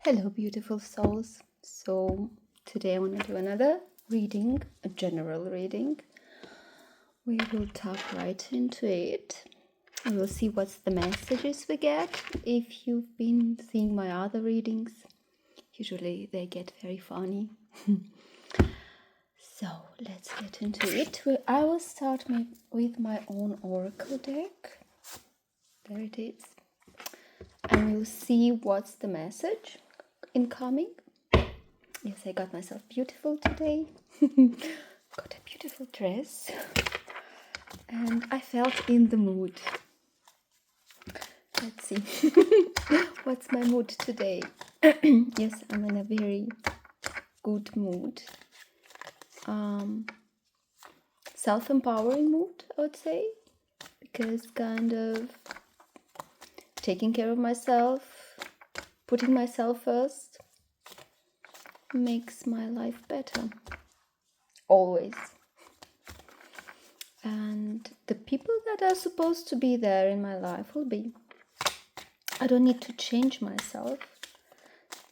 Hello, beautiful souls. So, today I want to do another reading, a general reading. We will tap right into it. We will see what's the messages we get. If you've been seeing my other readings, usually they get very funny. So, let's get into it. I will start with my own oracle deck. There it is. And we'll see what's the message incoming. Yes, I got myself beautiful today. Got a beautiful dress. And I felt in the mood. Let's see. What's my mood today? Yes, I'm in a very good mood. Self-empowering mood, I would say. Because kind of taking care of myself, putting myself first, makes my life better. Always. And the people that are supposed to be there in my life will be. I don't need to change myself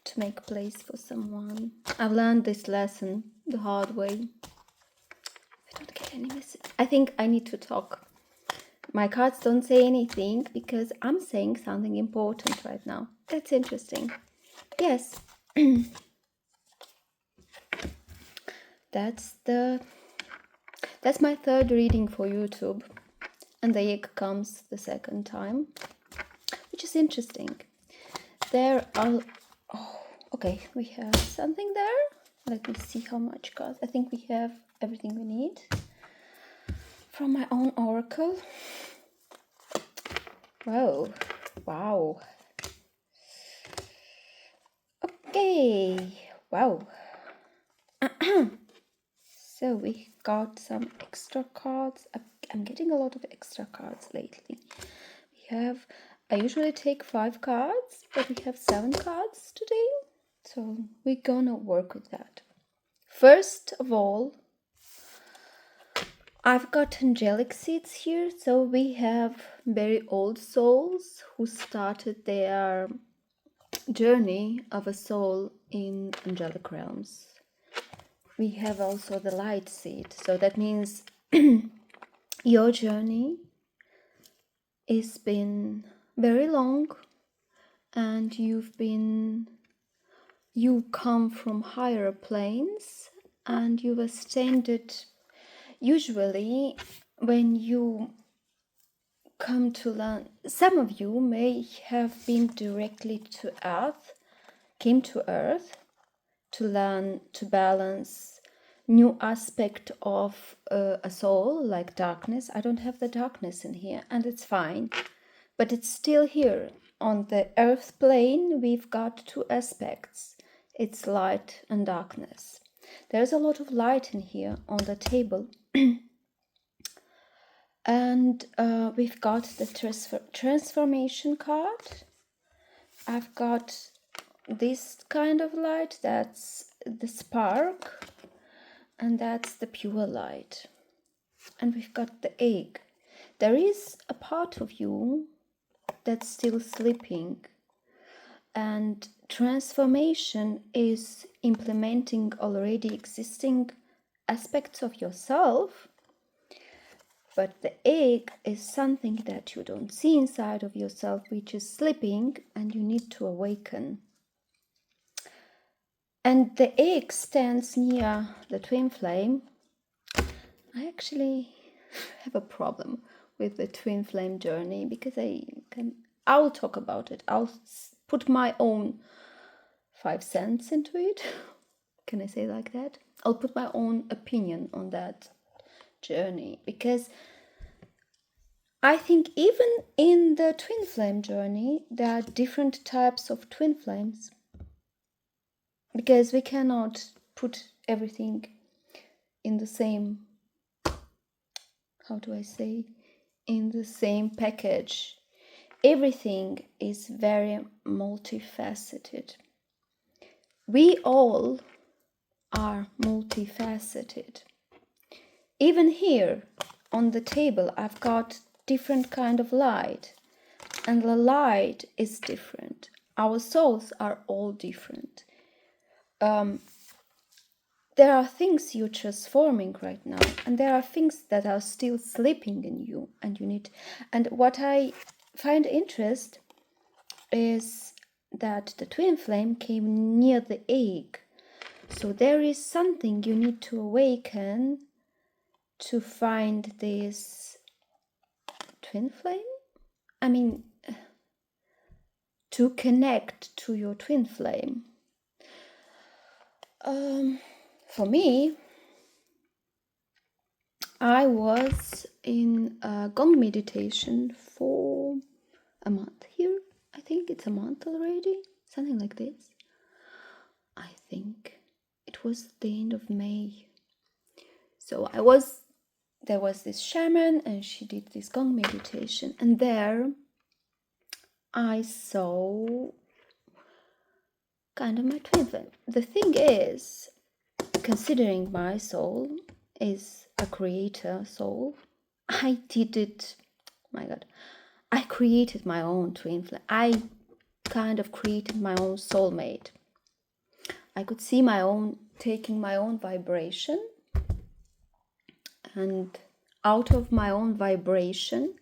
to make place for someone. I've learned this lesson the hard way. I don't get any message. I think I need to talk. My cards don't say anything because I'm saying something important right now. That's interesting. Yes. That's my third reading for YouTube. And the egg comes the second time, which is interesting. There are... Oh, okay, we have something there. Let me see how much cards. I think we have everything we need from my own oracle. Whoa, wow. Okay, wow. So we got some extra cards. I'm getting a lot of extra cards lately. I usually take 5 cards, but we have 7 cards today. So we're gonna work with that. First of all, I've got angelic seeds here. So we have very old souls who started their journey of a soul in angelic realms. We have also the light seed. So that means your journey has been very long, and you come from higher planes, and you've ascended. Usually when you come to learn, some of you may have been directly to earth, came to earth to learn to balance new aspect of a soul, like darkness. I don't have the darkness in here, and it's fine, but it's still here. On the earth plane, we've got 2 aspects. It's light and darkness. There's a lot of light in here on the table. And we've got the transformation card. I've got this kind of light, that's the spark, and that's the pure light. And we've got the egg. There is a part of you that's still sleeping, and transformation is implementing already existing aspects of yourself, but the egg is something that you don't see inside of yourself, which is sleeping, and you need to awaken. And the egg stands near the twin flame. I actually have a problem with the twin flame journey because I'll talk about it. I'll put my own 5 cents into it. Can I say like that? I'll put my own opinion on that journey, because I think even in the twin flame journey, there are different types of twin flames, because we cannot put everything in the same, in the same package. Everything is very multifaceted. We all are multifaceted. Even here on the table, I've got different kind of light, and the light is different. our souls are all different. There are things you're transforming right now, and there are things that are still sleeping in you, and you need. And what I find interest is that the twin flame came near the egg, so there is something you need to awaken to find this twin flame. I mean, to connect to your twin flame. For me, I was in a gong meditation for a month here. I think it's a month already, something like this. I think it was the end of May. So there was this shaman, and she did this gong meditation, and there I saw kind of my twin flame. The thing is, considering my soul is a creator soul, I created my own twin flame. I kind of created my own soulmate. I could see taking my own vibration, and out of my own vibration,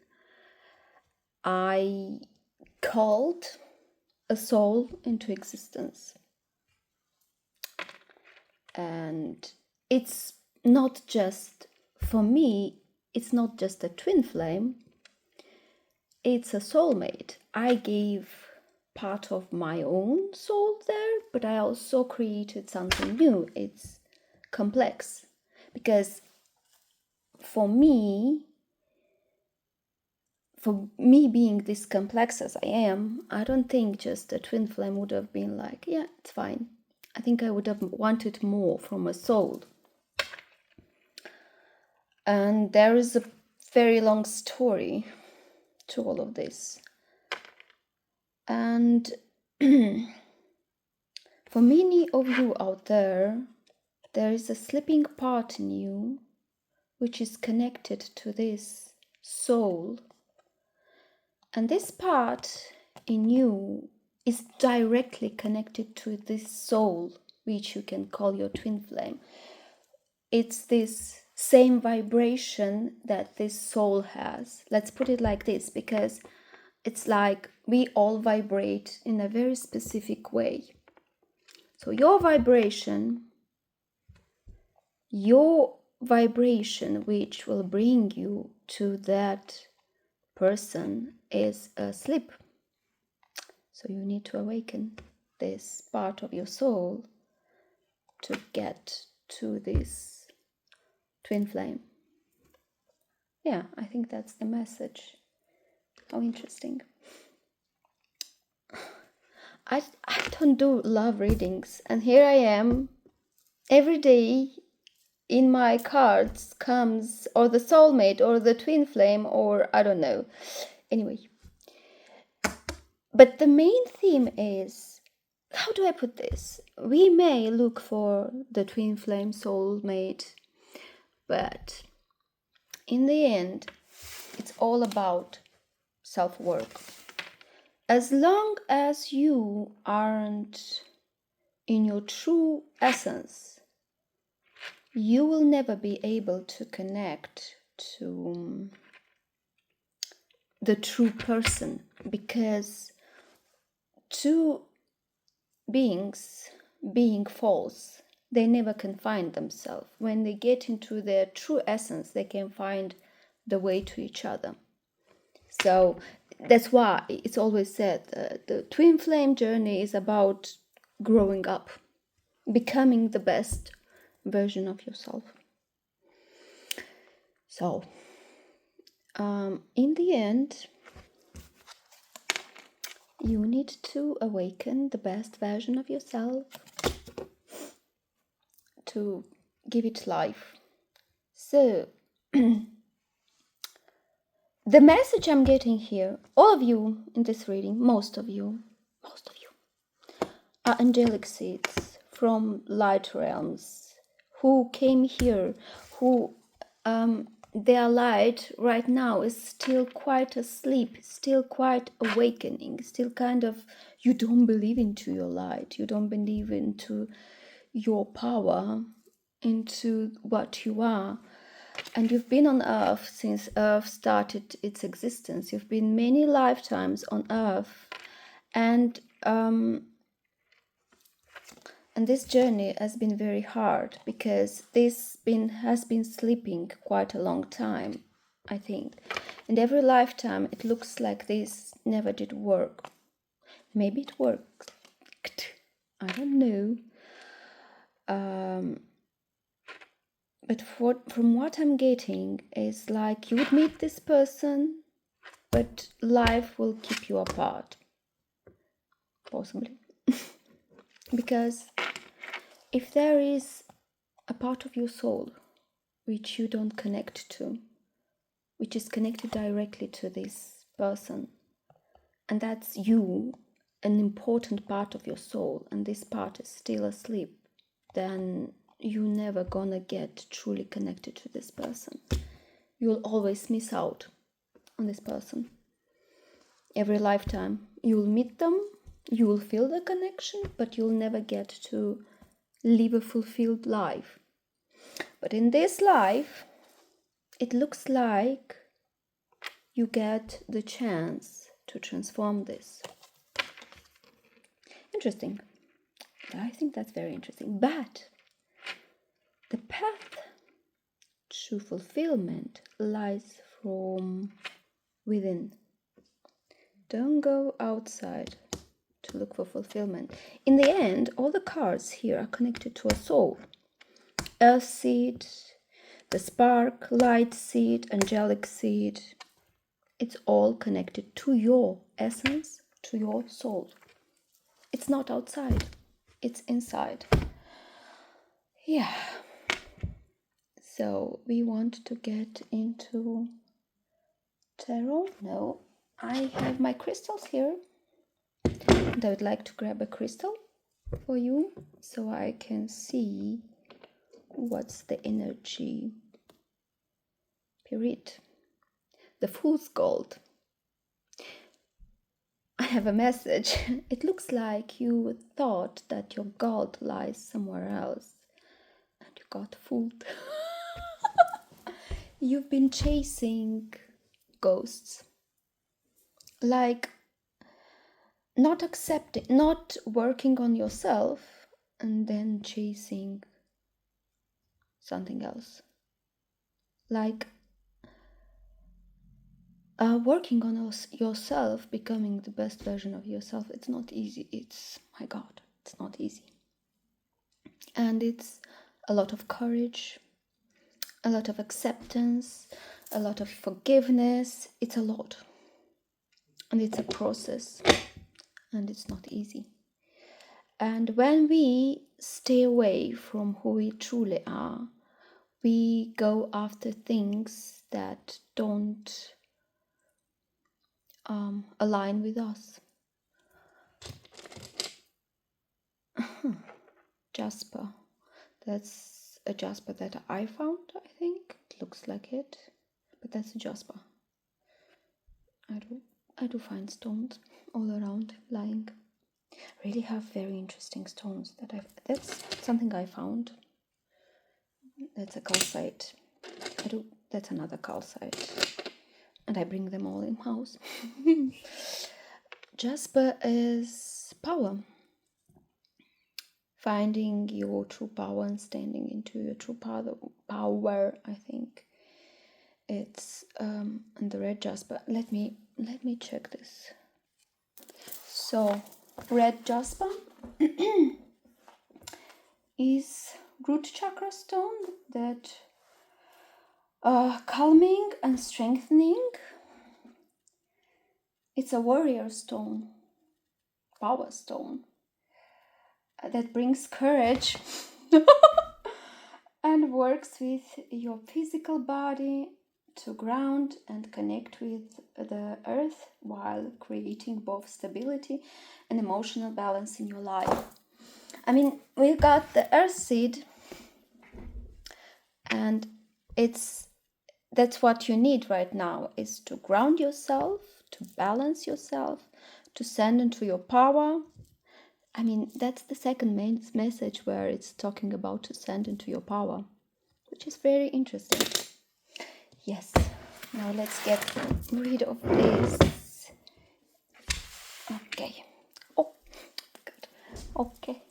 I called a soul into existence. And it's not just, for me, it's not just a twin flame, it's a soulmate. I gave part of my own soul there, but I also created something new. It's complex, because for me being this complex as I am, I don't think just a twin flame would have been like, yeah, it's fine. I think I would have wanted more from a soul. And there is a very long story to all of this. And for many of you out there is a sleeping part in you which is connected to this soul. And this part in you is directly connected to this soul, which you can call your twin flame. It's this same vibration that this soul has. Let's put it like this, because it's like we all vibrate in a very specific way. So your vibration which will bring you to that person is asleep. So you need to awaken this part of your soul to get to this twin flame. Yeah, I think that's the message. How interesting. I don't do love readings, and here I am every day. In my cards comes or the soulmate or the twin flame, or I don't know. Anyway, but the main theme is, how do I put this? We may look for the twin flame soulmate, but in the end, it's all about self-work. As long as you aren't in your true essence, you will never be able to connect to the true person, because two beings being false, they never can find themselves. When they get into their true essence, they can find the way to each other. So that's why it's always said the twin flame journey is about growing up, becoming the best version of yourself. So in the end, you need to awaken the best version of yourself, to give it life. So the message I'm getting here, all of you in this reading, most of you are angelic seeds from light realms who came here, who their light right now is still quite asleep, still quite awakening, still kind of, you don't believe into your light, you don't believe into your power, into what you are. And you've been on Earth since Earth started its existence. You've been many lifetimes on Earth, and this journey has been very hard because has been sleeping quite a long time, I think. And every lifetime it looks like this never did work. Maybe it worked. I don't know. But from what I'm getting is like you would meet this person, but life will keep you apart. Possibly. Because if there is a part of your soul which you don't connect to, which is connected directly to this person, and that's you, an important part of your soul, and this part is still asleep, then you're never gonna get truly connected to this person. You'll always miss out on this person. Every lifetime you'll meet them, you will feel the connection, but you'll never get to live a fulfilled life. But in this life, it looks like you get the chance to transform this. Interesting. I think that's very interesting. But the path to fulfillment lies from within. Don't go outside to look for fulfillment. In the end, all the cards here are connected to a soul. Earth seed, the spark, light seed, angelic seed. It's all connected to your essence, to your soul. It's not outside, it's inside. Yeah. So we want to get into tarot. No, I have my crystals here. And I would like to grab a crystal for you so I can see what's the energy. Period. The Fool's Gold. I have a message. It looks like you thought that your gold lies somewhere else and you got fooled. You've been chasing ghosts. Like not accepting, not working on yourself and then chasing something else. Like working on yourself, becoming the best version of yourself. It's not easy. It's, my God, it's not easy. And it's a lot of courage, a lot of acceptance, a lot of forgiveness. It's a lot. And it's a process. And it's not easy. And when we stay away from who we truly are, we go after things that don't align with us. Jasper. That's a jasper that I found, I think. It looks like it. But that's a jasper. I do find stones all around lying. Really have very interesting stones that's something I found. That's a calcite. That's another calcite. And I bring them all in house. Jasper is power. Finding your true power and standing into your true power, I think. It's and the red jasper. Let me check this. So red jasper is root chakra stone that calming and strengthening. It's a warrior stone, power stone that brings courage and works with your physical body to ground and connect with the earth while creating both stability and emotional balance in your life. I mean, we've got the earth seed, and it's that's what you need right now, is to ground yourself, to balance yourself, to send into your power. I mean, that's the second main message where it's talking about to send into your power, which is very interesting. Yes, now let's get rid of this. Okay. Oh, good. Okay.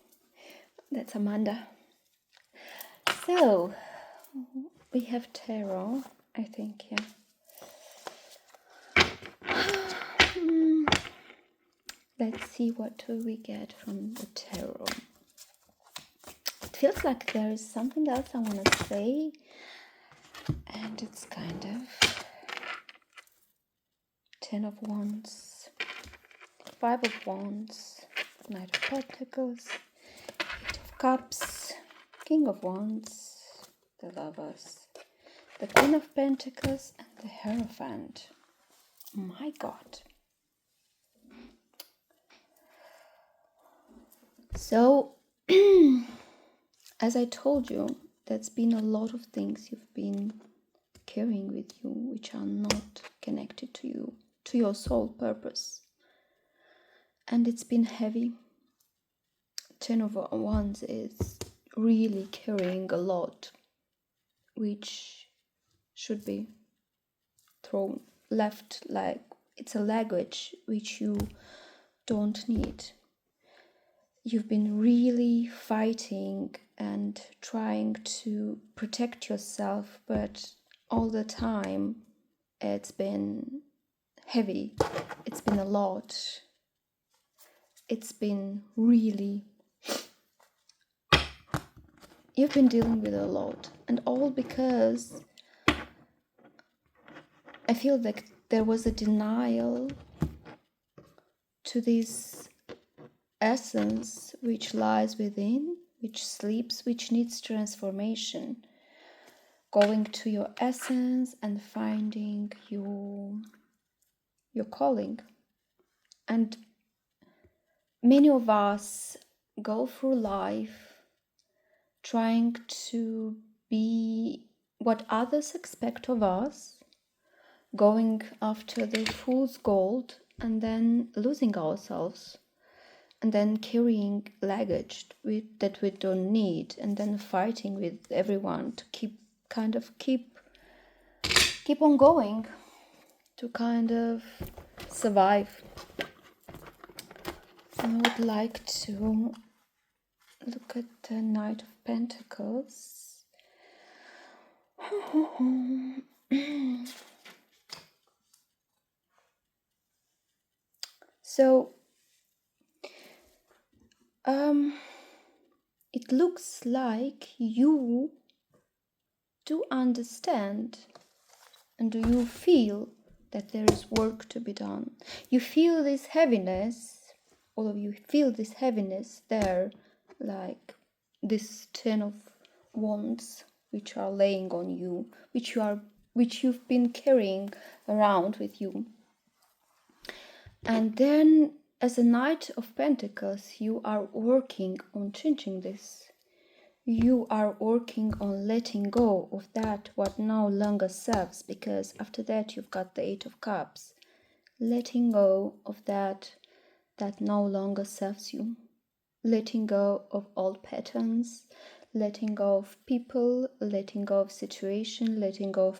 That's Amanda. So, we have tarot, I think, yeah. Let's see what do we get from the tarot. It feels like there is something else I want to say, and it's kind of Ten of Wands, Five of Wands, Knight of Pentacles, Eight of Cups, King of Wands, the Lovers, the Queen of Pentacles, and the Hierophant. My God. So, as I told you, there's been a lot of things you've been carrying with you which are not connected to you, to your soul purpose. And it's been heavy. Ten of Wands is really carrying a lot which should be thrown, left, like it's a luggage which you don't need. You've been really fighting and trying to protect yourself, but all the time it's been heavy. It's been a lot. It's been really... You've been dealing with a lot, and all because I feel like there was a denial to this essence which lies within, which sleeps, which needs transformation. Going to your essence and finding your calling. And many of us go through life trying to be what others expect of us, going after the fool's gold and then losing ourselves, and then carrying luggage that we don't need, and then fighting with everyone to keep on going, to kind of survive. I would like to look at the Knight of Pentacles. So, it looks like you do understand and do you feel that there is work to be done. You feel this heaviness, all of you feel this heaviness there, like this Ten of Wands which are laying on you, which you've been carrying around with you. And then as a Knight of Pentacles, you are working on changing this. You are working on letting go of that what no longer serves, because after that you've got the Eight of Cups. Letting go of that no longer serves you. Letting go of old patterns, letting go of people, letting go of situation, letting go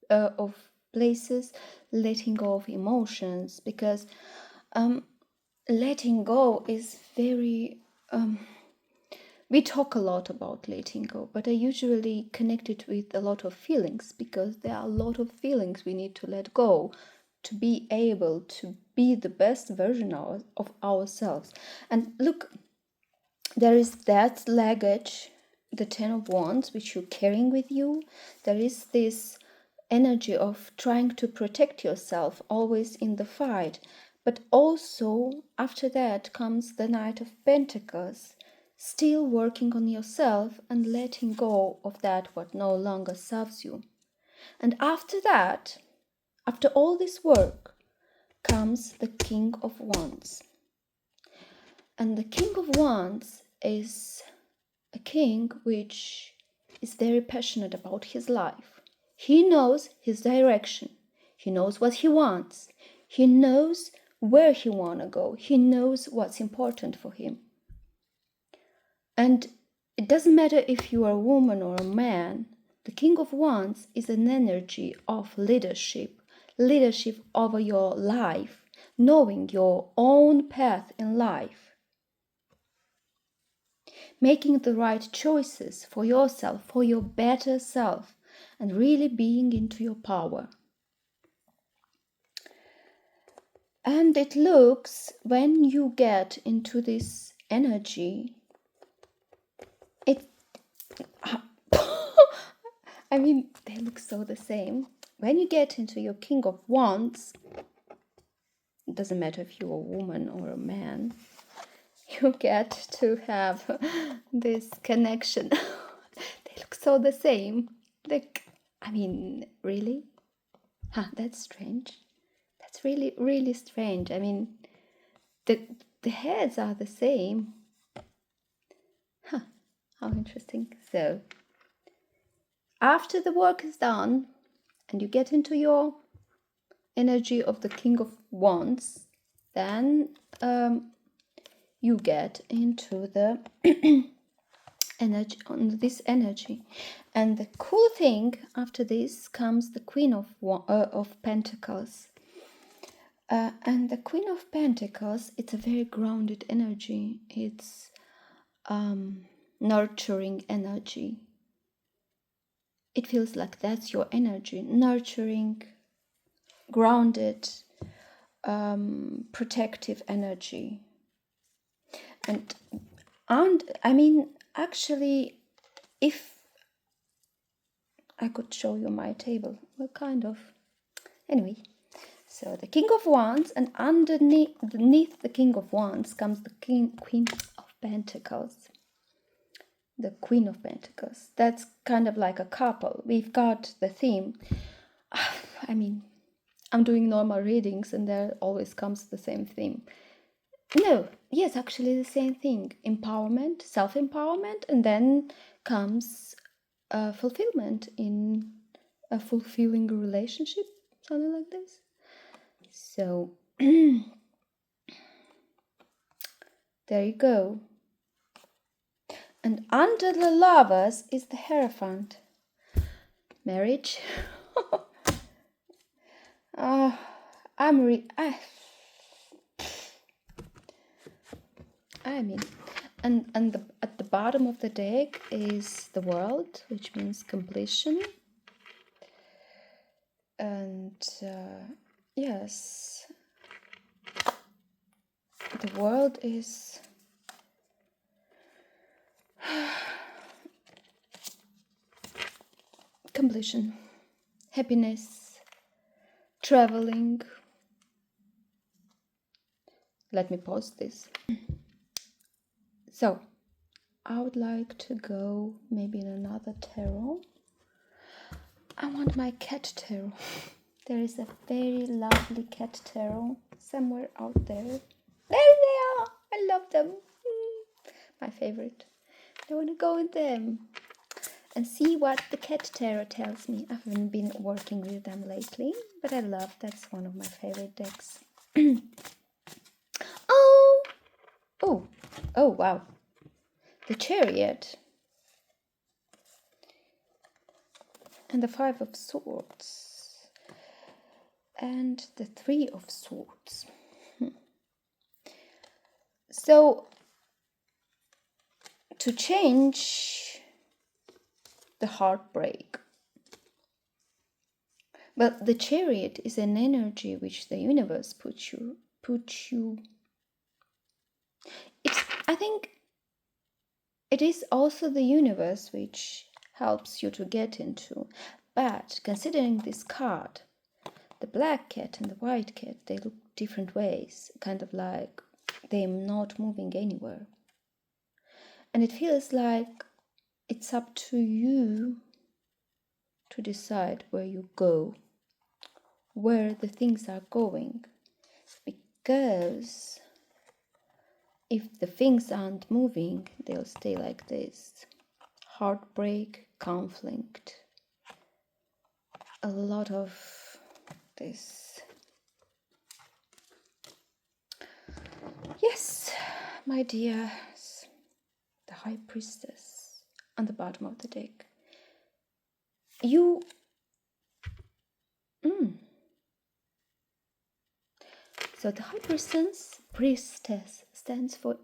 of places, letting go of emotions, because letting go is very... we talk a lot about letting go, but I usually connect it with a lot of feelings, because there are a lot of feelings we need to let go to be able to be the best version of ourselves. And look, there is that luggage, the Ten of Wands, which you're carrying with you. There is this energy of trying to protect yourself, always in the fight. But also, after that comes the Knight of Pentacles, still working on yourself and letting go of that what no longer serves you. And after that, after all this work, comes the King of Wands. And the King of Wands is a king which is very passionate about his life. He knows his direction. He knows what he wants. He knows where he want to go. He knows what's important for him. And it doesn't matter if you are a woman or a man. The King of Wands is an energy of leadership, leadership over your life, knowing your own path in life, making the right choices for yourself, for your better self, and really being into your power. And it looks, when you get into this energy, I mean, they look so the same. When you get into your King of Wands, it doesn't matter if you're a woman or a man, you get to have this connection. They look so the same. Like, I mean, really? That's strange. That's really, really strange. I mean, the heads are the same. How interesting. So, after the work is done and you get into your energy of the King of Wands, then you get into the energy, on this energy. And the cool thing, after this comes the Queen of Pentacles. And the Queen of Pentacles, it's a very grounded energy. It's nurturing energy. It feels like that's your energy, nurturing, grounded, protective energy. And I mean, actually, if I could show you my table, well, kind of. Anyway, so the King of Wands, and underneath the King of Wands comes the Queen of Pentacles. The Queen of Pentacles. That's kind of like a couple. We've got the theme. I mean, I'm doing normal readings and there always comes the same theme. No, yes, actually the same thing. Empowerment, self-empowerment, and then comes fulfillment in a fulfilling relationship, something like this. So, there you go. And under the Lovers is the Hierophant. Marriage. I mean, and at the bottom of the deck is the World, which means completion. And yes, the World is completion, happiness, traveling. Let me pause this. So, I would like to go maybe in another tarot. I want my cat tarot. There is a very lovely cat tarot somewhere out there. There they are! I love them. My favorite. I want to go with them and see what the cat tarot tells me. I haven't been working with them lately, but I love, that's one of my favorite decks. Oh, wow. The Chariot. And the Five of Swords. And the Three of Swords. So, to change the heartbreak. But the Chariot is an energy which the universe puts you. I think it is also the universe which helps you to get into. But considering this card, the black cat and the white cat, they look different ways, kind of like they're not moving anywhere. And it feels like it's up to you to decide where you go, where the things are going. Because if the things aren't moving, they'll stay like this. Heartbreak, conflict. a lot of this. Yes, my dears, the High Priestess on the bottom of the deck. You. So the High Priestess stands for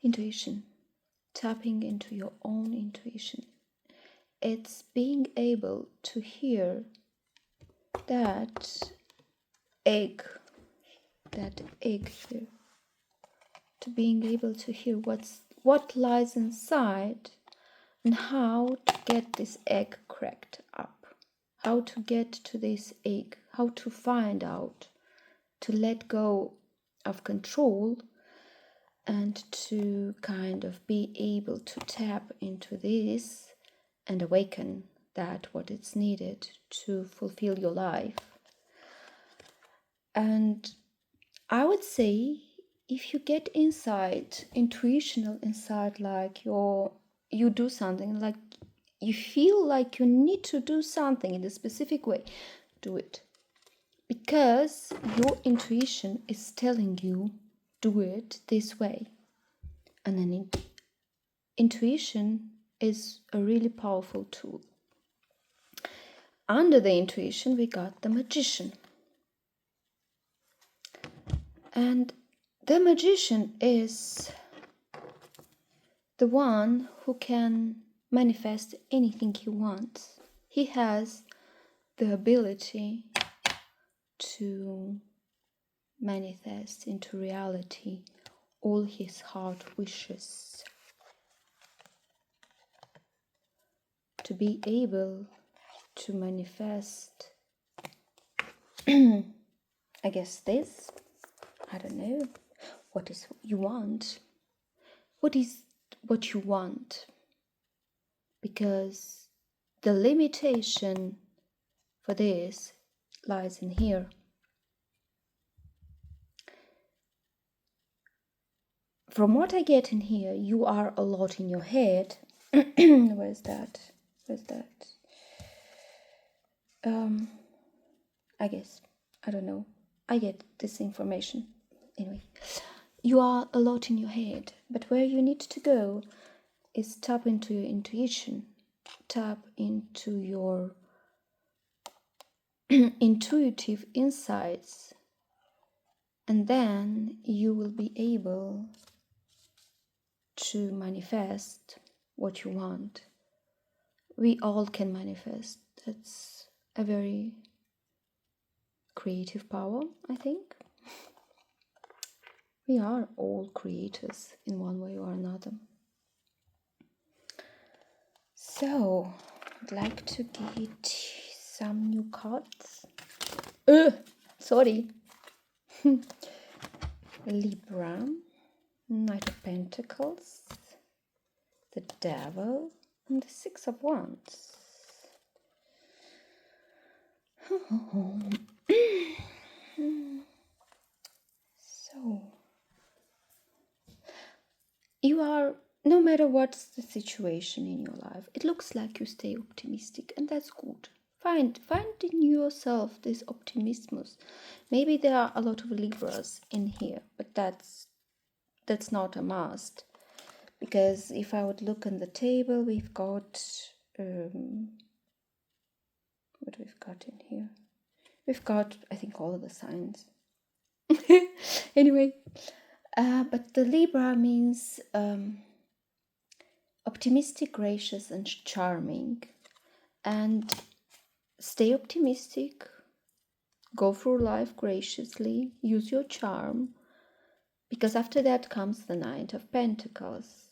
intuition, tapping into your own intuition. It's being able to hear that egg here, to being able to hear what lies inside and how to get this egg cracked up, how to get to this egg, how to find out, to let go of control and to kind of be able to tap into this and awaken that what is needed to fulfill your life. And I would say if you get intuitional inside, like you do something, like you feel like you need to do something in a specific way, do it. Because your intuition is telling you, do it this way. And then intuition is a really powerful tool. Under the intuition, we got the magician. And the magician is the one who can manifest anything he wants. He has the ability to manifest into reality all his heart wishes. To be able to manifest, I guess this, I don't know, what is you want? What is what you want? Because the limitation for this lies in here. From what I get in here, you are a lot in your head. Where's that? I guess, I don't know. I get this information. Anyway, you are a lot in your head, but where you need to go is tap into your intuition, tap into your intuitive insights, and then you will be able to manifest what you want. We all can manifest. That's a very creative power, I think. We are all creators in one way or another. So, I'd like to get some new cards. Sorry. Libra, Knight of Pentacles, the Devil, and the Six of Wands. So, you are, no matter what's the situation in your life, it looks like you stay optimistic, and that's good. Find in yourself this optimism. Maybe there are a lot of Libras in here, but that's not a must. Because if I would look on the table, we've got what we've got in here. We've got, I think, all of the signs. Anyway, but the Libra means optimistic, gracious, and charming. And stay optimistic, go through life graciously, use your charm, because after that comes the Knight of Pentacles.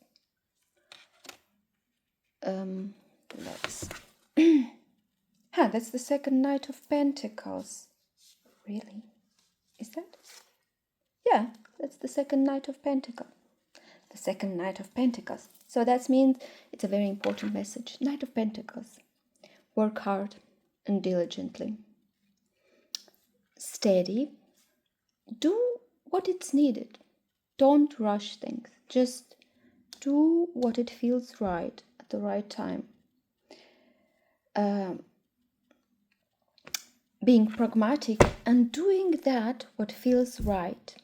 That's the second Knight of Pentacles. Really? Is that? Yeah, that's the second Knight of Pentacles. The second Knight of Pentacles. So that means it's a very important message. Knight of Pentacles. Work hard and diligently. Steady. Do what it's needed. Don't rush things. Just do what it feels right at the right time. being pragmatic and doing that what feels right.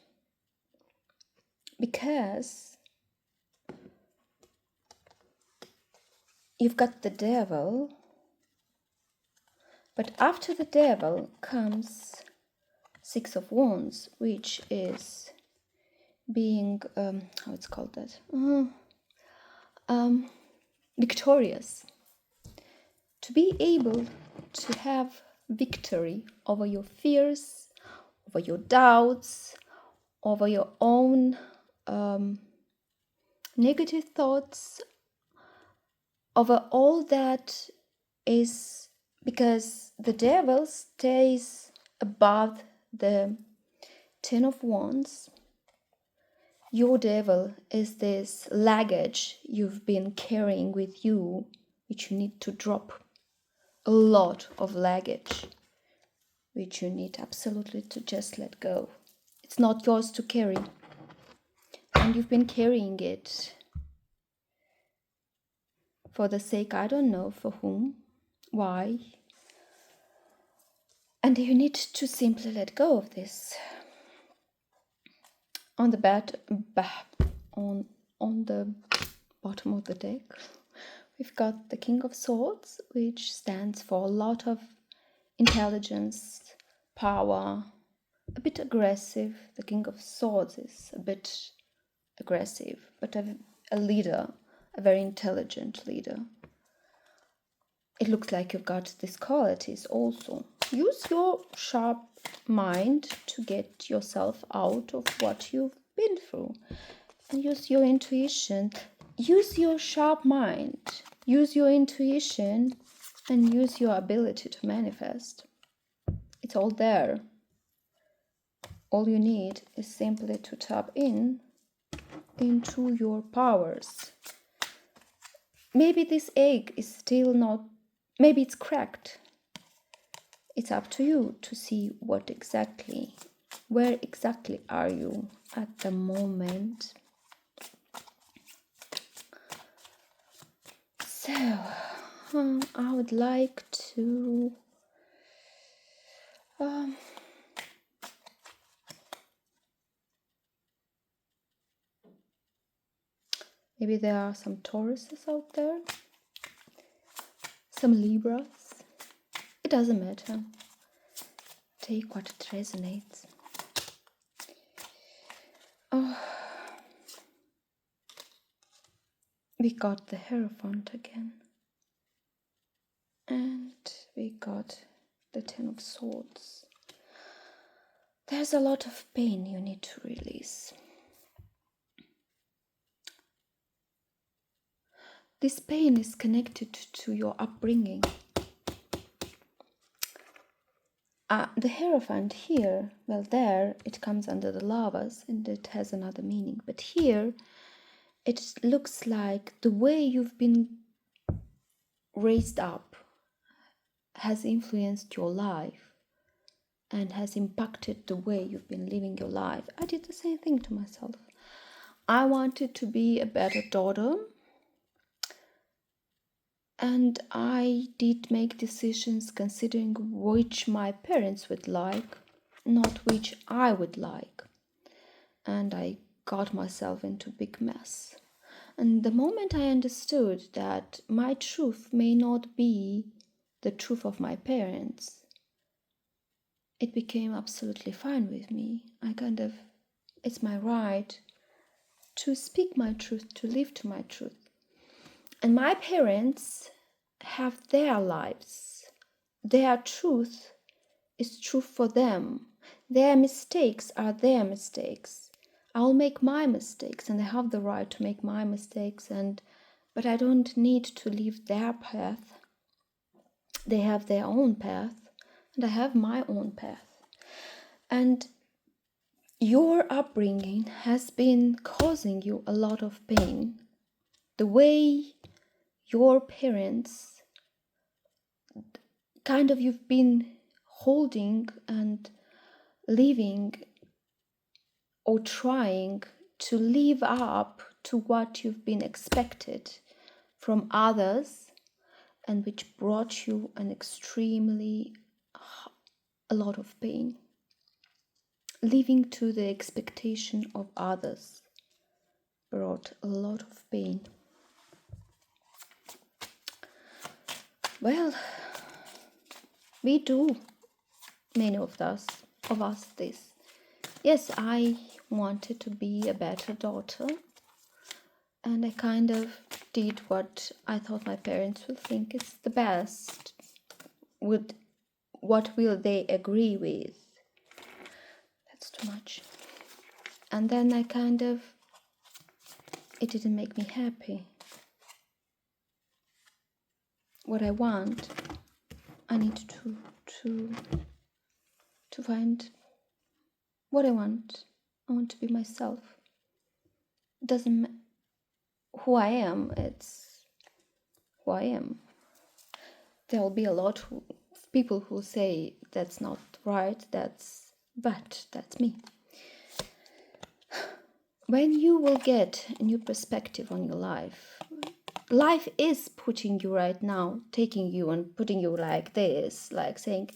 Because you've got the devil, but after the devil comes Six of Wands, which is being, how it's called that? Victorious. To be able to have victory over your fears, over your doubts, over your own negative thoughts, over all that is, because the devil stays above the Ten of Wands. Your devil is this luggage you've been carrying with you, which you need to drop. A lot of luggage, which you need absolutely to just let go. It's not yours to carry. And you've been carrying it for the sake, I don't know for whom, why. And you need to simply let go of this. On the on the bottom of the deck, we've got the King of Swords, which stands for a lot of intelligence, power, a bit aggressive. The King of Swords is a bit aggressive, but a leader, a very intelligent leader. It looks like you've got these qualities also. Use your sharp mind to get yourself out of what you've been through. And use your intuition. Use your sharp mind. Use your intuition and use your ability to manifest. It's all there. All you need is simply to tap into your powers. Maybe this egg is still not, maybe it's cracked. It's up to you to see where exactly are you at the moment. So, I would like to maybe there are some Tauruses out there, some Libras. It doesn't matter. Take what it resonates. Oh, we got the Hierophant again. And we got the Ten of Swords. There's a lot of pain you need to release. This pain is connected to your upbringing. The Hierophant here, well, there it comes under the Lovers and it has another meaning. But here it looks like the way you've been raised up has influenced your life and has impacted the way you've been living your life. I did the same thing to myself. I wanted to be a better daughter. And I did make decisions considering which my parents would like, not which I would like. And I got myself into a big mess. And the moment I understood that my truth may not be the truth of my parents, it became absolutely fine with me. It's my right to speak my truth, to live to my truth. And my parents have their lives. Their truth is true for them. Their mistakes are their mistakes. I'll make my mistakes and I have the right to make my mistakes, but I don't need to leave their path. They have their own path and I have my own path. And your upbringing has been causing you a lot of pain. The way your parents you've been holding and living or trying to live up to what you've been expected from others, and which brought you an extremely a lot of pain. Living to the expectation of others brought a lot of pain. Well, we do, many of us this. Yes, I wanted to be a better daughter, and I kind of did what I thought my parents would think is the best. What will they agree with? That's too much. And then it didn't make me happy. What I want, I need to find what I want. I want to be myself. It doesn't matter who I am, it's who I am. There will be a lot of people who say that's not right, but that's me. When you will get a new perspective on your life, life is putting you right now, taking you and putting you like this, like saying,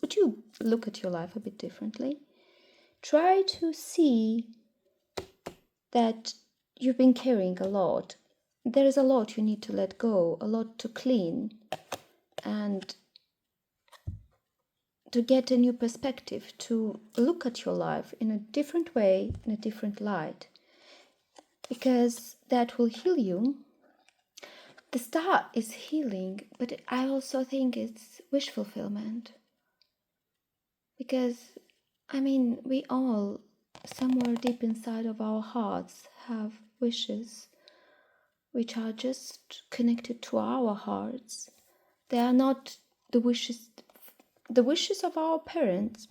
would you look at your life a bit differently? Try to see that you've been carrying a lot. There is a lot you need to let go, a lot to clean, and to get a new perspective, to look at your life in a different way, in a different light, because that will heal you. The star is healing, but I also think it's wish fulfillment. Because, we all, somewhere deep inside of our hearts, have wishes which are just connected to our hearts. They are not the wishes. The wishes of our parents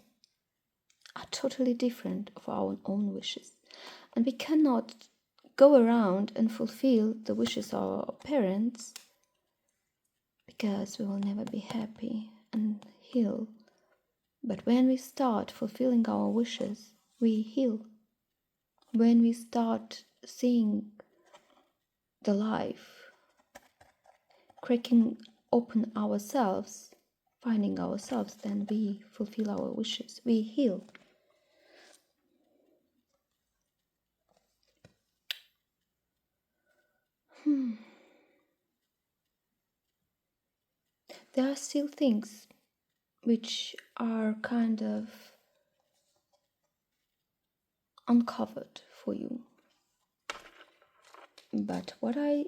are totally different of our own wishes. And we cannot go around and fulfill the wishes of our parents, because we will never be happy and heal. But when we start fulfilling our wishes, we heal. When we start seeing the life, cracking open ourselves, finding ourselves, then we fulfill our wishes, we heal. There are still things which are kind of uncovered for you. But what I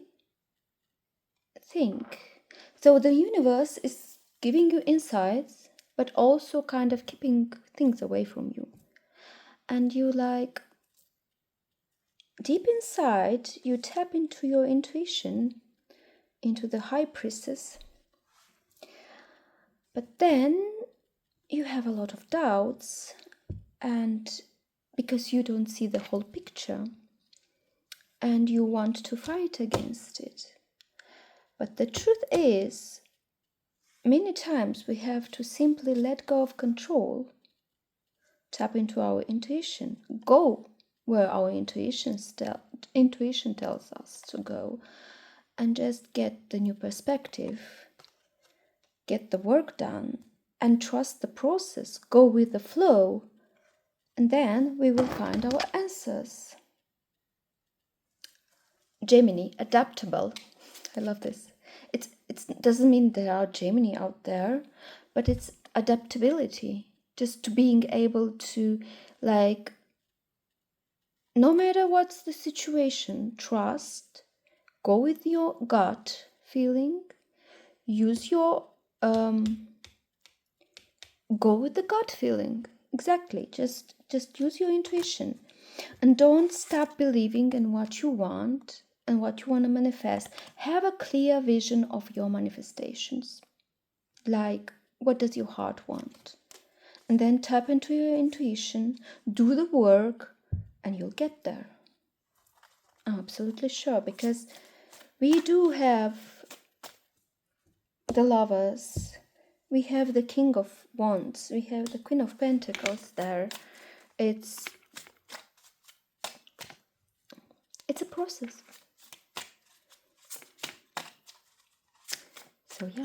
think, so the universe is giving you insights, but also kind of keeping things away from you. And you deep inside, you tap into your intuition, into the high priestess. But then you have a lot of doubts, and because you don't see the whole picture, and you want to fight against it. But the truth is, many times we have to simply let go of control, tap into our intuition, go where our intuition tells us to go, and just get the new perspective, get the work done, and trust the process, go with the flow, and then we will find our answers. Gemini, adaptable. I love this. It doesn't mean there are Gemini out there, but it's adaptability. Just being able to, no matter what's the situation, trust, go with your gut feeling, use your, go with the gut feeling. Exactly. Just use your intuition, and don't stop believing in what you want and what you want to manifest. Have a clear vision of your manifestations. What does your heart want? And then tap into your intuition, do the work, and you'll get there. I'm absolutely sure, because we do have the Lovers, we have the King of Wands, we have the Queen of Pentacles there. It's a process. So yeah.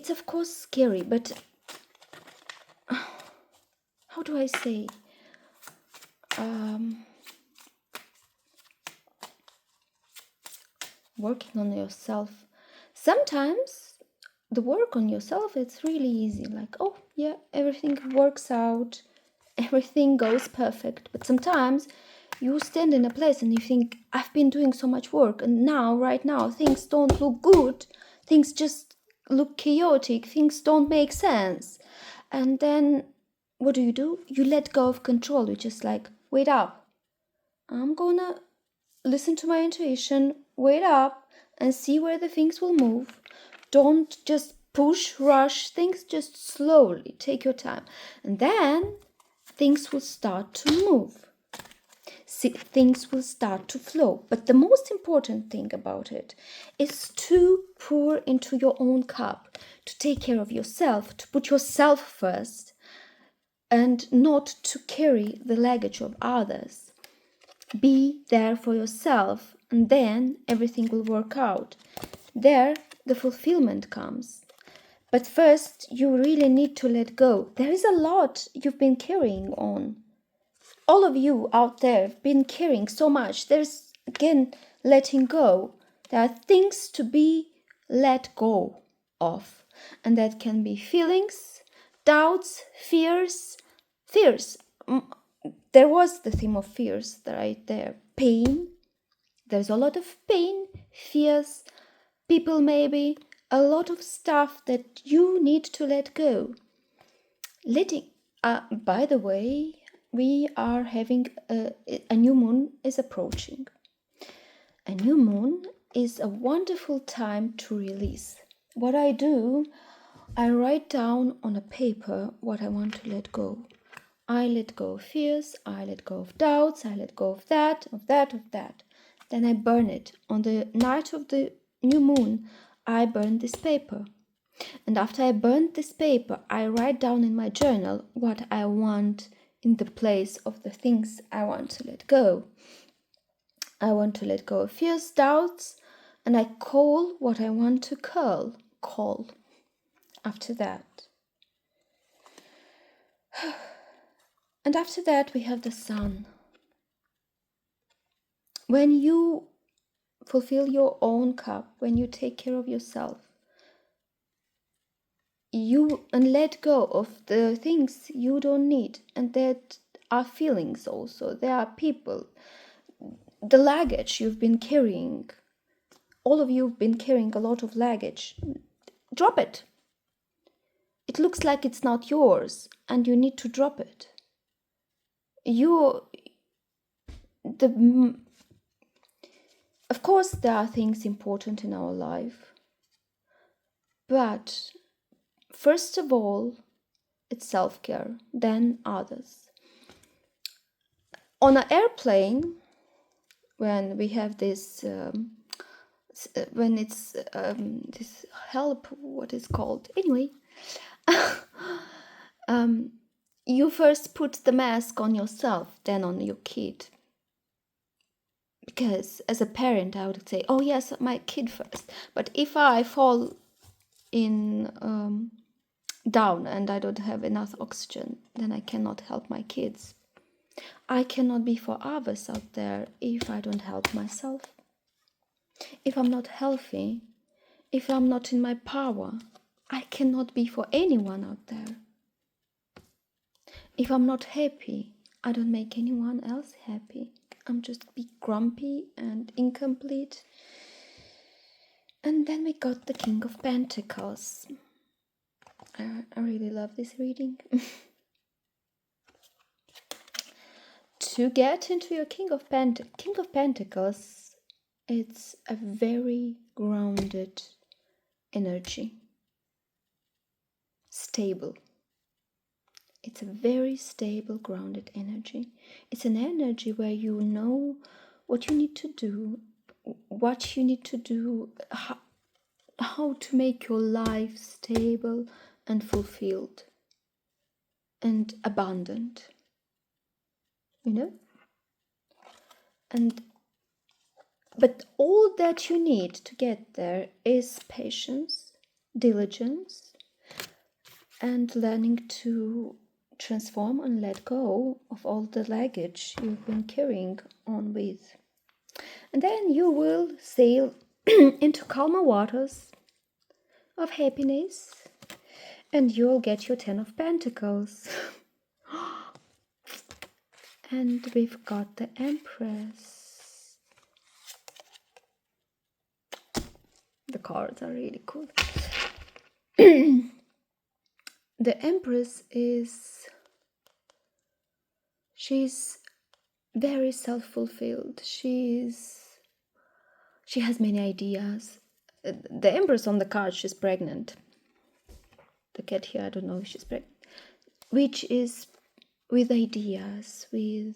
it's of course scary, but how do I say? Working on yourself. Sometimes the work on yourself, it's really easy. Like, oh yeah, everything works out, everything goes perfect. But sometimes you stand in a place and you think, I've been doing so much work, and now, right now, things don't look good. Things just look chaotic. Things don't make sense. And then what do? You let go of control. You just like, wait up. I'm gonna listen to my intuition, wait up, and see where the things will move. Don't just rush things, just slowly take your time. And then things will start to move. Things will start to flow. But the most important thing about it is to pour into your own cup, to take care of yourself, to put yourself first, and not to carry the luggage of others. Be there for yourself, and then everything will work out. There, the fulfillment comes. But first, you really need to let go. There is a lot you've been carrying on. All of you out there have been carrying so much. There's, again, letting go. There are things to be let go of. And that can be feelings, doubts, fears. There was the theme of fears right there. Pain. There's a lot of pain, fears, people maybe, a lot of stuff that you need to let go. By the way, we are having a new moon is approaching. A new moon is a wonderful time to release. What I do, I write down on a paper what I want to let go. I let go of fears, I let go of doubts, I let go of that. Then I burn it. On the night of the new moon, I burn this paper. And after I burn this paper, I write down in my journal what I want in the place of the things I want to let go. I want to let go of fears, doubts, and I call what I want to call after that. And after that, we have the sun. When you fulfill your own cup, when you take care of yourself, and let go of the things you don't need, and that are feelings also. There are people, the luggage you've been carrying. All of you have been carrying a lot of luggage. Drop it. It looks like it's not yours, and you need to drop it. Of course, there are things important in our life, but first of all, it's self-care, then others. On an airplane, when we have this, when it's this help, what is called? Anyway, you first put the mask on yourself, then on your kid. Because as a parent, I would say, oh yes, my kid first. But if I fall in down and I don't have enough oxygen, then I cannot help my kids. I cannot be for others out there if I don't help myself. If I'm not healthy, if I'm not in my power, I cannot be for anyone out there. If I'm not happy, I don't make anyone else happy. I'm just be grumpy and incomplete. And then we got the King of Pentacles. I really love this reading. To get into your King of Pentacles, it's a very grounded energy. Stable. It's a very stable, grounded energy. It's an energy where you know what you need to do, how to make your life stable and fulfilled and abundant. You know? But all that you need to get there is patience, diligence, and learning to transform and let go of all the luggage you've been carrying on with. And then you will sail into calmer waters of happiness, and you'll get your 10 of Pentacles. And we've got the Empress. The cards are really cool. The Empress she's very self-fulfilled. She has many ideas. The Empress on the card, she's pregnant. The cat here, I don't know if she's pregnant. Which is with ideas, with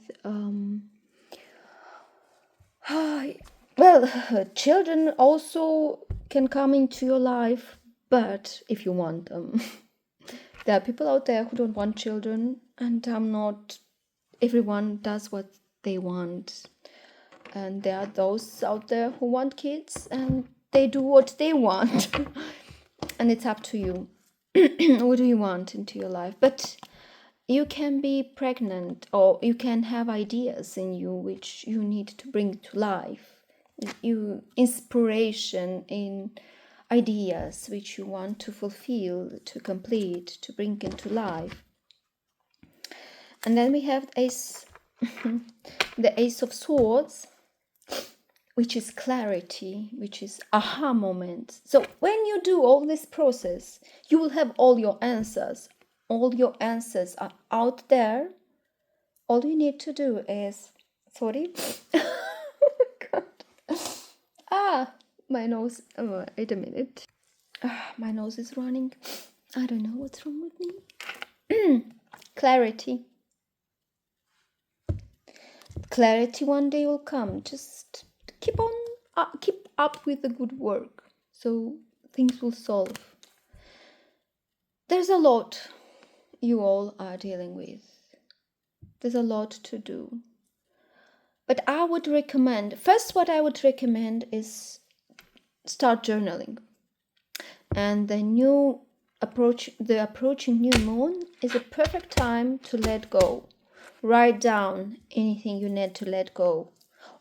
children also can come into your life, but if you want them. There are people out there who don't want children, and everyone does what they want. And there are those out there who want kids, and they do what they want. And it's up to you. What do you want into your life? But you can be pregnant, or you can have ideas in you which you need to bring to life. Inspiration in ideas which you want to fulfill, to complete, to bring into life. And then we have the Ace of Swords, which is clarity, which is aha moment. So when you do all this process, you will have all your answers. All your answers are out there. All you need to do is, sorry. God. My nose, wait a minute. My nose is running. I don't know what's wrong with me. Clarity. Clarity one day will come. Just keep up with the good work, so things will solve. There's a lot you all are dealing with. There's a lot to do. But I would recommend, first what I would recommend is start journaling. And the approaching new moon is a perfect time to let go. Write down anything you need to let go.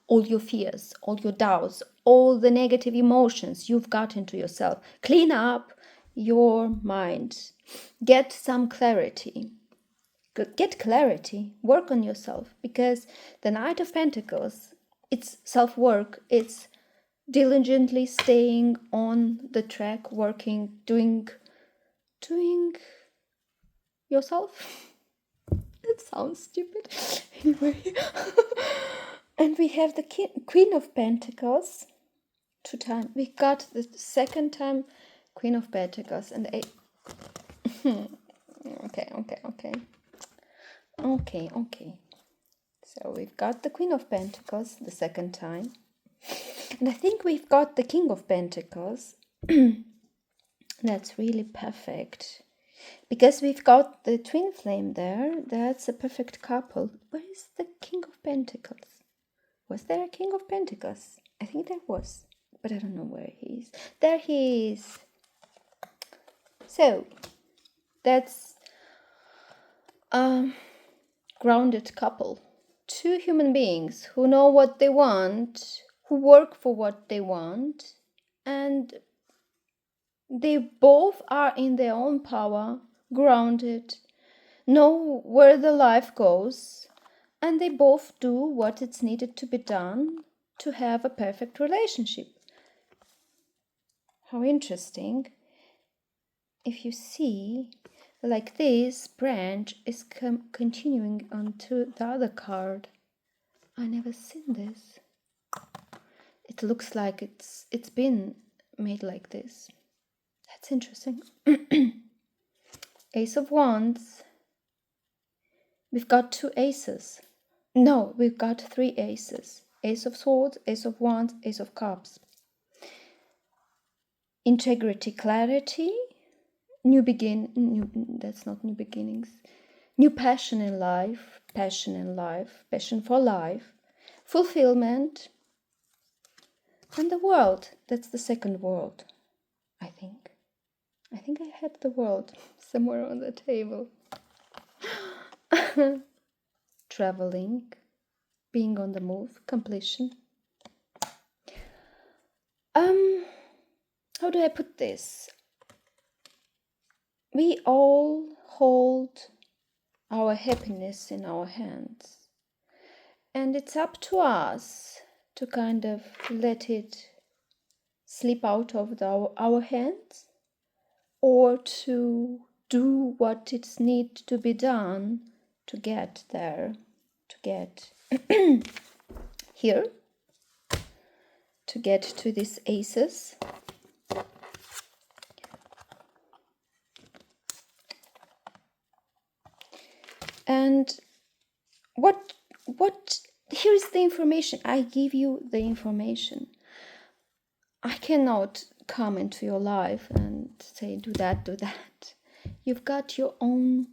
All your fears, all your doubts, all the negative emotions you've got into yourself. Clean up your mind. Get some clarity. Get clarity. Work on yourself. Because the Knight of Pentacles, it's self-work. It's diligently staying on the track, working, doing yourself. It sounds stupid. Anyway. And we have the Queen of Pentacles. 2 times. We got the second time Queen of Pentacles and the Okay. So we've got the Queen of Pentacles the second time. And I think we've got the King of Pentacles. That's really perfect. Because we've got the twin flame there. That's a perfect couple. Where is the King of Pentacles? Was there a King of Pentacles? I think there was. But I don't know where he is. There he is. So, that's a grounded couple. 2 human beings who know what they want, who work for what they want, and they both are in their own power, grounded, know where the life goes, and they both do what it's needed to be done to have a perfect relationship. How interesting. If you see, like this branch is continuing onto the other card. I never seen this. It looks like it's been made like this. That's interesting. Ace of Wands. We've got 2 aces. No, we've got 3 aces. Ace of Swords, Ace of Wands, Ace of Cups. Integrity, clarity. That's not new beginnings. New passion in life, passion for life, fulfillment, and the world. That's the second world, I think. I think I had the world somewhere on the table. Traveling, being on the move, completion. How do I put this? We all hold our happiness in our hands. And it's up to us to kind of let it slip out of our hands, or to do what it needs to be done to get there, to get here, to get to this aces. And what here's the information. I give you the information. I cannot come into your life and say, do that, do that. You've got your own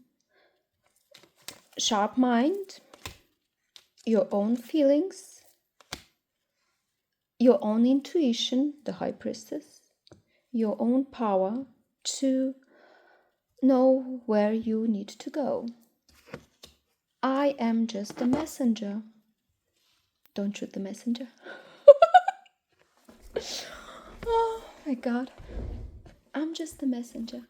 sharp mind, your own feelings, your own intuition, the high priestess, your own power to know where you need to go. I am just a messenger. Don't shoot the messenger. Oh my God. I'm just a messenger.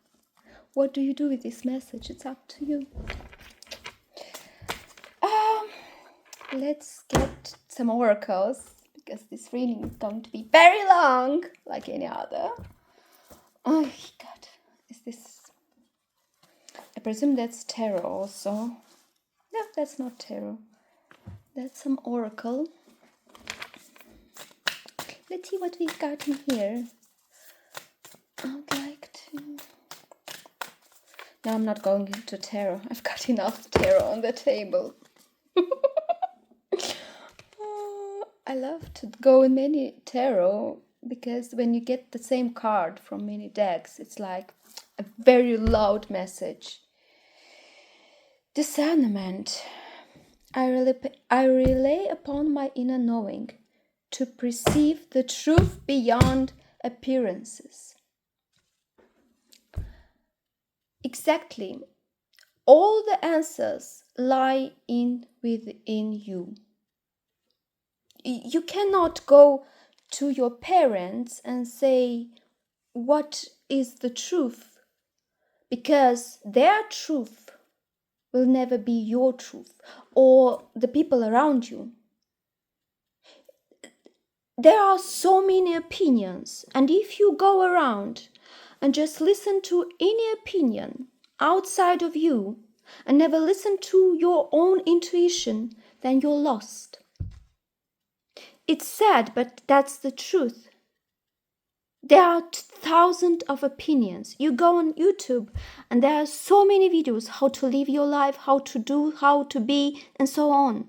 What do you do with this message? It's up to you. Let's get some oracles, because this reading is going to be very long, like any other. Oh God. Is this... I presume that's tarot also. No, that's not tarot. That's some oracle. Let's see what we've got in here. I would like to... No, I'm not going into tarot. I've got enough tarot on the table. I love to go in many tarot, because when you get the same card from many decks, it's like a very loud message. Discernment. I rely upon my inner knowing to perceive the truth beyond appearances. Exactly. All the answers lie within you. You cannot go to your parents and say, what is the truth? Because their truth will never be your truth, or the people around you. There are so many opinions, and if you go around and just listen to any opinion outside of you and never listen to your own intuition, then you're lost. It's sad, but that's the truth. There are thousands of opinions. You go on YouTube and there are so many videos, how to live your life, how to do, how to be, and so on.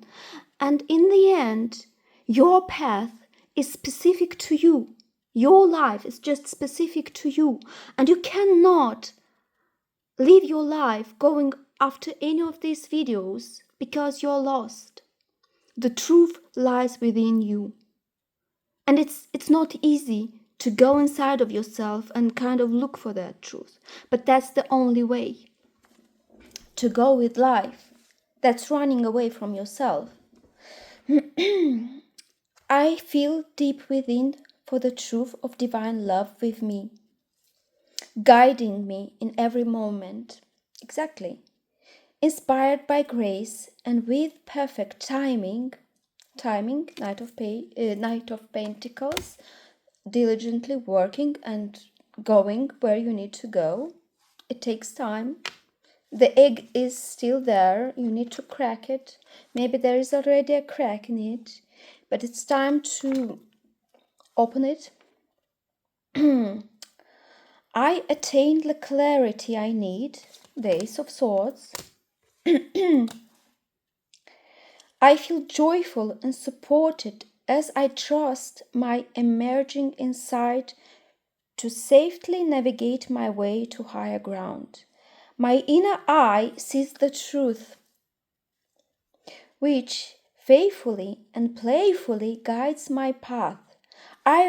And in the end, your path is specific to you. Your life is just specific to you. And you cannot live your life going after any of these videos because you're lost. The truth lies within you. And it's not easy to go inside of yourself and kind of look for that truth. But that's the only way to go with life. That's running away from yourself. I feel deep within for the truth of divine love with me, guiding me in every moment. Exactly. Inspired by grace and with perfect timing, Knight of Pentacles, diligently working and going where you need to go. It takes time. The egg is still there. You need to crack it. Maybe there is already a crack in it, but it's time to open it. I attained the clarity I need, the Ace of Swords. I feel joyful and supported as I trust my emerging insight to safely navigate my way to higher ground. My inner eye sees the truth, which faithfully and playfully guides my path. I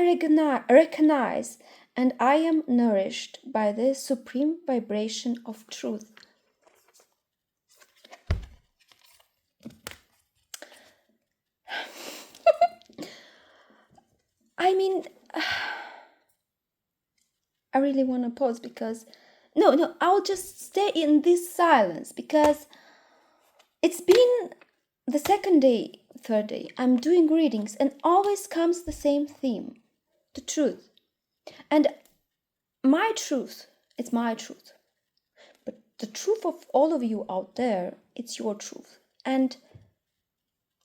recognize and I am nourished by the supreme vibration of truth. I mean, I really want to pause because no, I'll just stay in this silence because it's been the second day, third day, I'm doing readings and always comes the same theme, the truth. And my truth, it's my truth. But the truth of all of you out there, it's your truth. And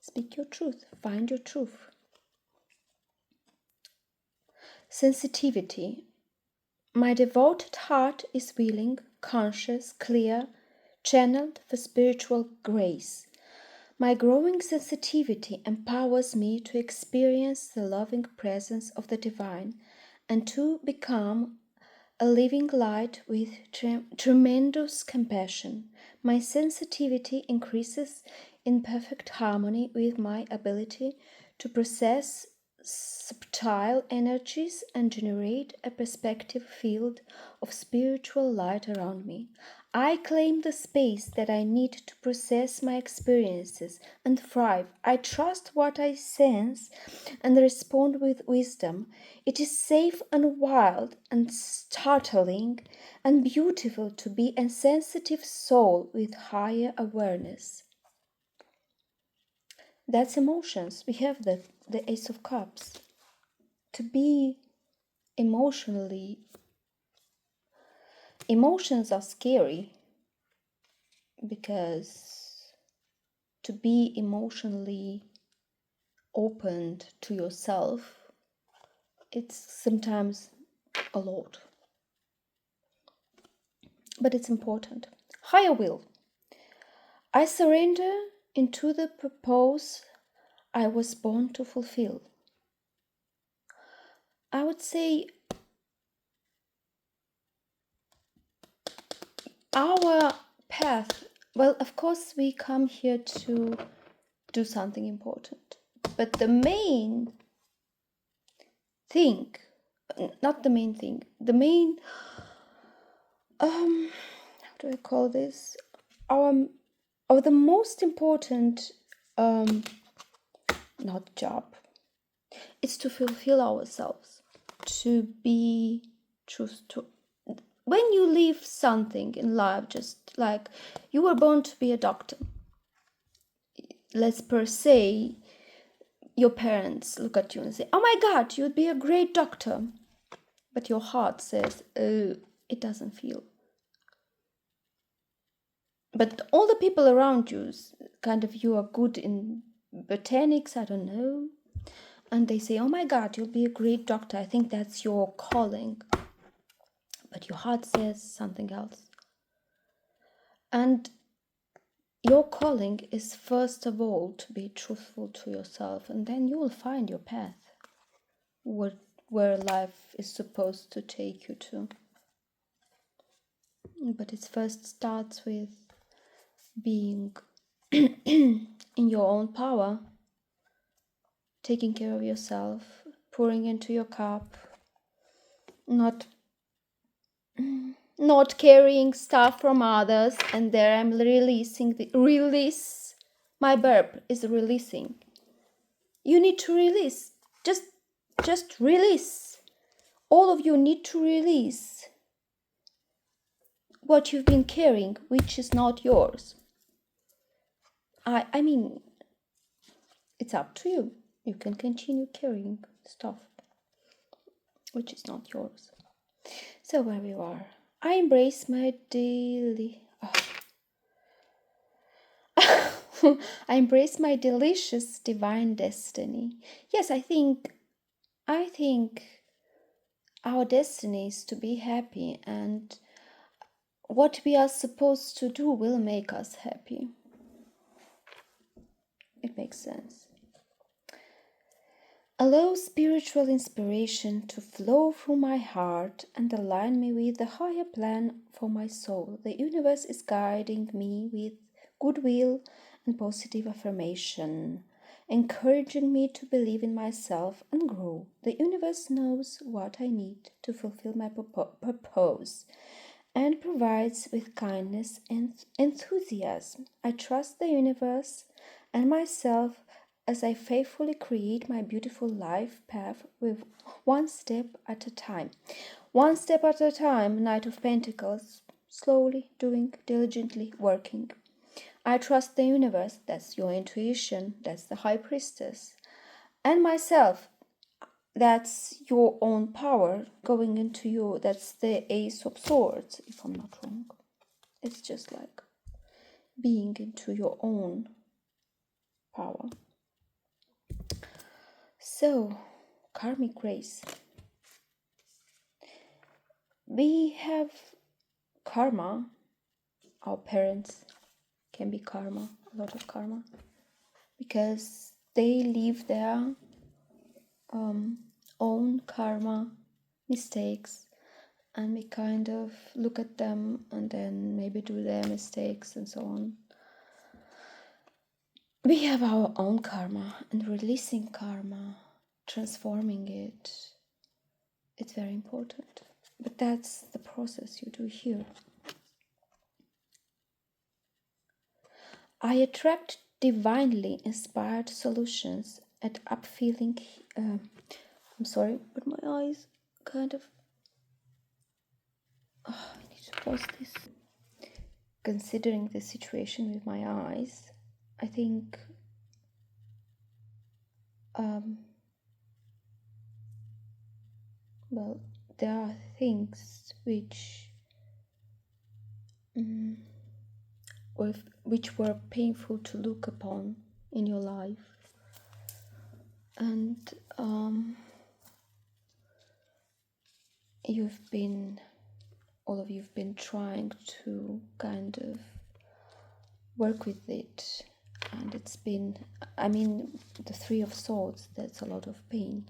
speak your truth, find your truth. Sensitivity. My devoted heart is willing, conscious, clear, channeled for spiritual grace. My growing sensitivity empowers me to experience the loving presence of the divine and to become a living light with tremendous compassion. My sensitivity increases in perfect harmony with my ability to process subtle energies and generate a perspective field of spiritual light around me. I claim the space that I need to process my experiences and thrive. I trust what I sense and respond with wisdom. It is safe and wild and startling and beautiful to be a sensitive soul with higher awareness. That's emotions. We have the Ace of Cups. To be emotionally, emotions are scary because to be emotionally opened to yourself, it's sometimes a lot. But it's important. Higher will. I surrender into the purpose I was born to fulfill. I would say our path, well, of course, we come here to do something important. But the main thing, not the main thing, the main, how do I call this? Or the most important, not job, it's to fulfill ourselves, to be truthful. When you leave something in life, just like you were born to be a doctor, let's per se, your parents look at you and say, oh my God, you'd be a great doctor. But your heart says, oh, it doesn't feel. But all the people around you, kind of, you are good in botanics, I don't know. And they say, oh my God, you'll be a great doctor. I think that's your calling. But your heart says something else. And your calling is first of all to be truthful to yourself, and then you will find your path, where life is supposed to take you to. But it first starts with being in your own power, taking care of yourself, pouring into your cup, not carrying stuff from others. And there I'm releasing release. My verb is releasing. You need to release. Just release. All of you need to release what you've been carrying, which is not yours. I mean, it's up to you. You can continue carrying stuff which is not yours. So where we are, I embrace my daily. I embrace my delicious divine destiny. Yes, I think our destiny is to be happy, and what we are supposed to do will make us happy. It makes sense. Allow spiritual inspiration to flow through my heart and align me with the higher plan for my soul. The universe is guiding me with goodwill and positive affirmation. encouraging me to believe in myself and grow. The universe knows what I need to fulfill my purpose and provides with kindness and enthusiasm. I trust the universe and myself as I faithfully create my beautiful life path with one step at a time. One step at a time, Knight of Pentacles, slowly doing, diligently working. I trust the universe, that's your intuition, that's the High Priestess, and myself, that's your own power going into you, that's the Ace of Swords, if I'm not wrong. It's just like being into your own power. So, karmic grace. We have karma. Our parents can be karma, a lot of karma, because they leave their own karma mistakes, and we kind of look at them and then maybe do their mistakes and so on. We have our own karma, and releasing karma, transforming it, it's very important. But that's the process you do here. I attract divinely inspired solutions at upfeeling. I'm sorry, but my eyes kind of. I need to pause this. Considering the situation with my eyes, I think well, there are things which were painful to look upon in your life, and all of you've been trying to kind of work with it, and it's been, I mean, the Three of Swords, that's a lot of pain,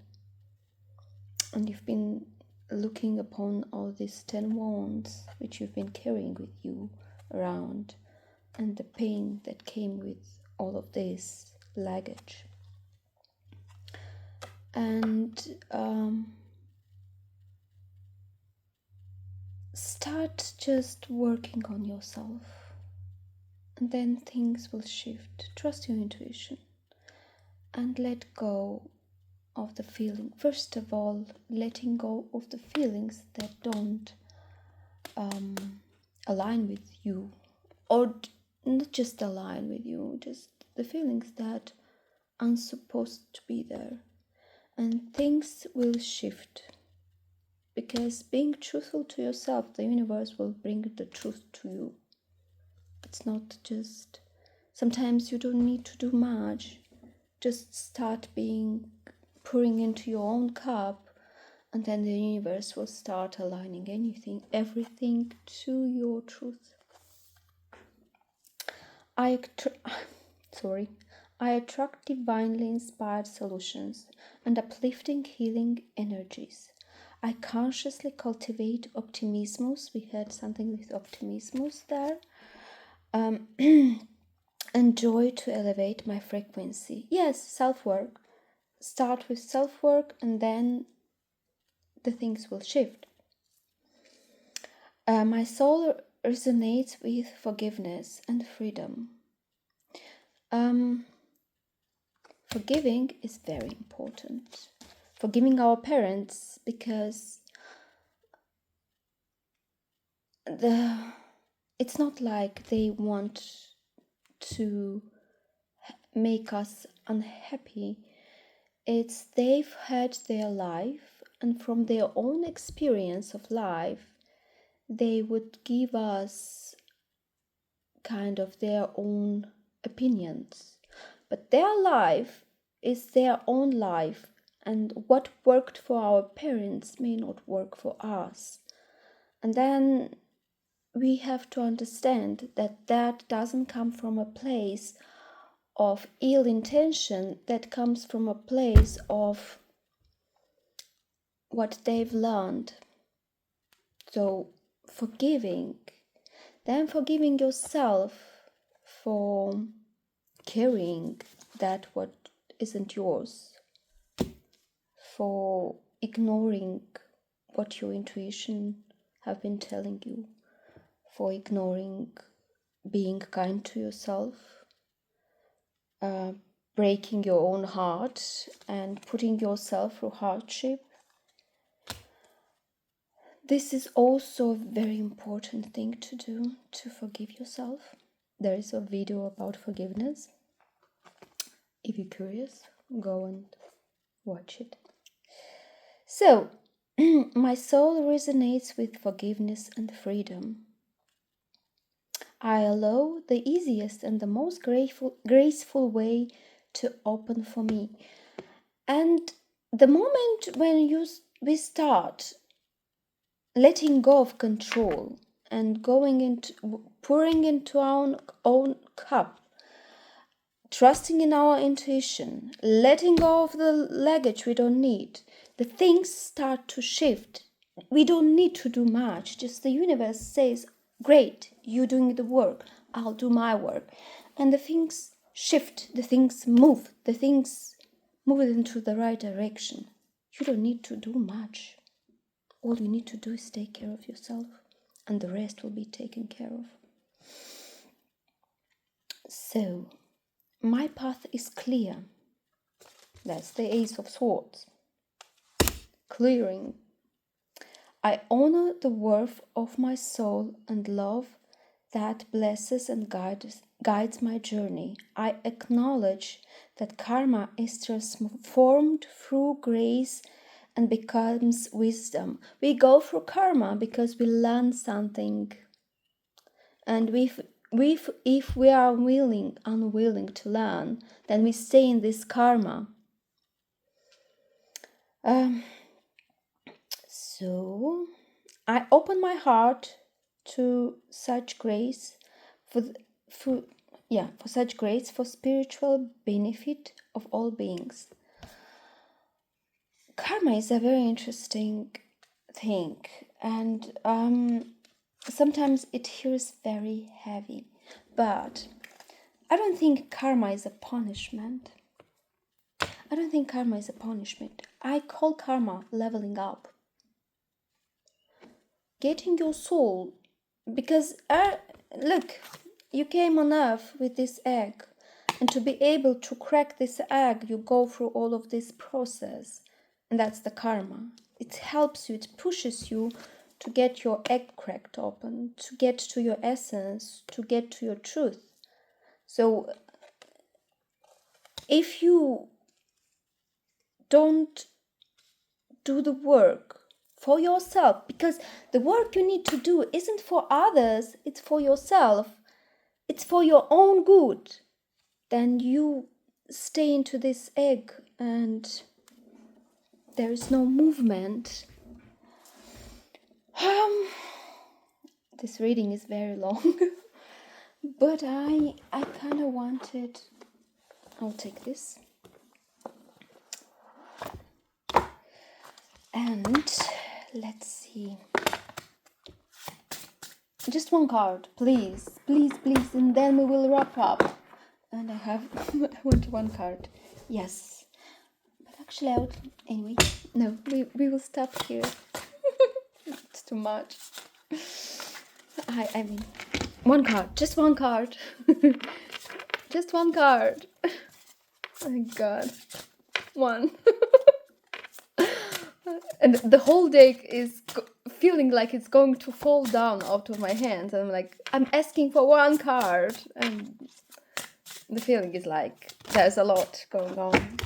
and you've been looking upon all these 10 wands which you've been carrying with you around, and the pain that came with all of this luggage. And start just working on yourself, and then things will shift. Trust your intuition and let go of the feeling. First of all, letting go of the feelings that don't align with you, or not just align with you, just the feelings that aren't supposed to be there. And things will shift, because being truthful to yourself, the universe will bring the truth to you. It's not just, sometimes you don't need to do much, just start pouring into your own cup, and then the universe will start aligning everything to your truth. I attract divinely inspired solutions and uplifting healing energies. I consciously cultivate optimismus. We had something with optimismus there. And joy to elevate my frequency. Yes, self-work. Start with self-work, and then the things will shift. My soul resonates with forgiveness and freedom. Forgiving is very important. Forgiving our parents, because it's not like they want to make us unhappy. It's they've had their life, and from their own experience of life, they would give us kind of their own opinions. But their life is their own life, and what worked for our parents may not work for us. And then we have to understand that that doesn't come from a place of ill intention, that comes from a place of what they've learned. So forgiving yourself for carrying that what isn't yours, for ignoring what your intuition have been telling you, for ignoring being kind to yourself, breaking your own heart and putting yourself through hardship. This is also a very important thing to do, to forgive yourself. There is a video about forgiveness. If you're curious, go and watch it. So, my soul resonates with forgiveness and freedom. I allow the easiest and the most graceful way to open for me. And the moment when we start letting go of control and pouring into our own cup, trusting in our intuition, letting go of the luggage we don't need, the things start to shift. We don't need to do much. Just the universe says, great, you're doing the work, I'll do my work. And the things shift, the things move into the right direction. You don't need to do much. All you need to do is take care of yourself, and the rest will be taken care of. So, my path is clear. That's the Ace of Swords. Clearing. I honor the worth of my soul and love that blesses and guides my journey. I acknowledge that karma is transformed through grace and becomes wisdom. We go through karma because we learn something. And if we are unwilling to learn, then we stay in this karma. So I open my heart to such grace for spiritual benefit of all beings. Karma is a very interesting thing, and sometimes it feels very heavy, but I don't think karma is a punishment. I call karma leveling up. Getting your soul, because look, you came on earth with this egg, and to be able to crack this egg, you go through all of this process, and that's the karma. It helps you, it pushes you to get your egg cracked open, to get to your essence, to get to your truth. So if you don't do the work for yourself, because the work you need to do isn't for others, it's for yourself, it's for your own good, then you stay into this egg and there is no movement. This reading is very long, but I kind of wanted, I'll take this. And let's see. Just one card, please, and then we will wrap up. And I want one card. Yes. But actually, anyway, no, we will stop here. It's too much. I mean, one card, just one card. Just one card. Oh my God. One. And the whole deck is feeling like it's going to fall down out of my hands. And I'm like, I'm asking for one card. And the feeling is like, there's a lot going on.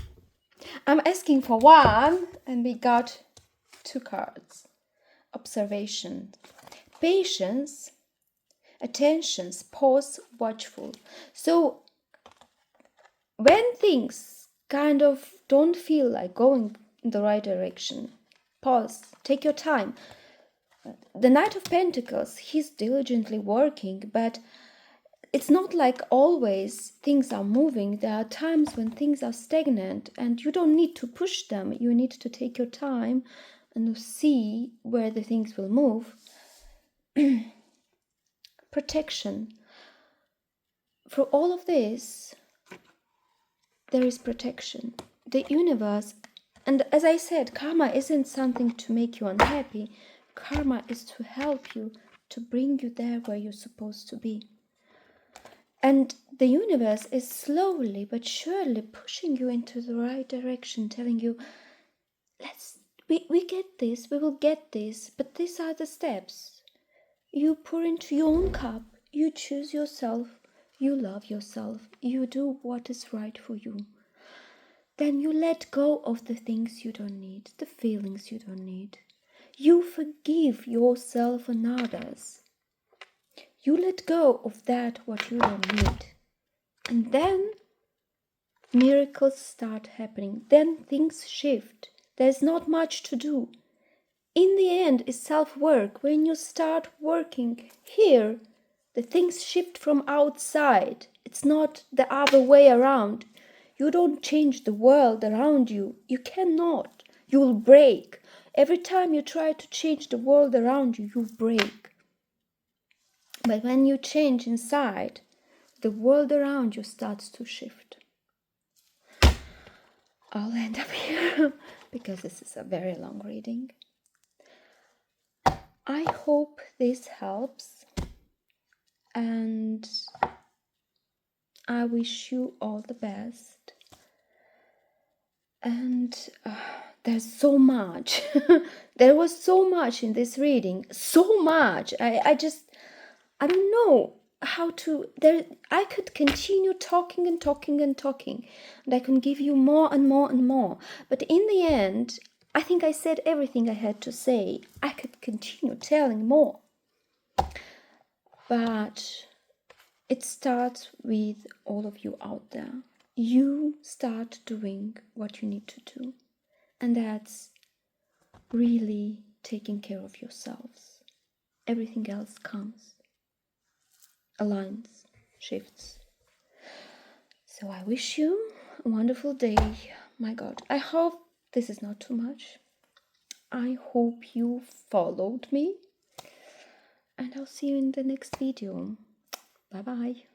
I'm asking for one, and we got two cards. Observation, patience, attention, pause, watchful. So when things kind of don't feel like going in the right direction, pause, take your time. The Knight of Pentacles, he's diligently working, but it's not like always things are moving. There are times when things are stagnant, and you don't need to push them. You need to take your time and see where the things will move. Protection. For all of this, there is protection. The universe, and as I said, karma isn't something to make you unhappy. Karma is to help you, to bring you there where you're supposed to be. And the universe is slowly but surely pushing you into the right direction, telling you, we get this, we will get this, but these are the steps. You pour into your own cup, you choose yourself, you love yourself, you do what is right for you. Then you let go of the things you don't need, the feelings you don't need. You forgive yourself and others. You let go of that what you don't need. And then miracles start happening. Then things shift. There's not much to do. In the end, it's self-work. When you start working here, the things shift from outside. It's not the other way around. You don't change the world around you. You cannot. You will break. Every time you try to change the world around you, you break. But when you change inside, the world around you starts to shift. I'll end up here because this is a very long reading. I hope this helps, and I wish you all the best. And there's so much. There was so much in this reading. So much. I don't know how to. I could continue talking and talking and talking, and I can give you more and more and more. But in the end, I think I said everything I had to say. I could continue telling more. But it starts with all of you out there. You start doing what you need to do. And that's really taking care of yourselves. Everything else comes, aligns, shifts. So I wish you a wonderful day. My God, I hope this is not too much. I hope you followed me. And I'll see you in the next video. Bye-bye.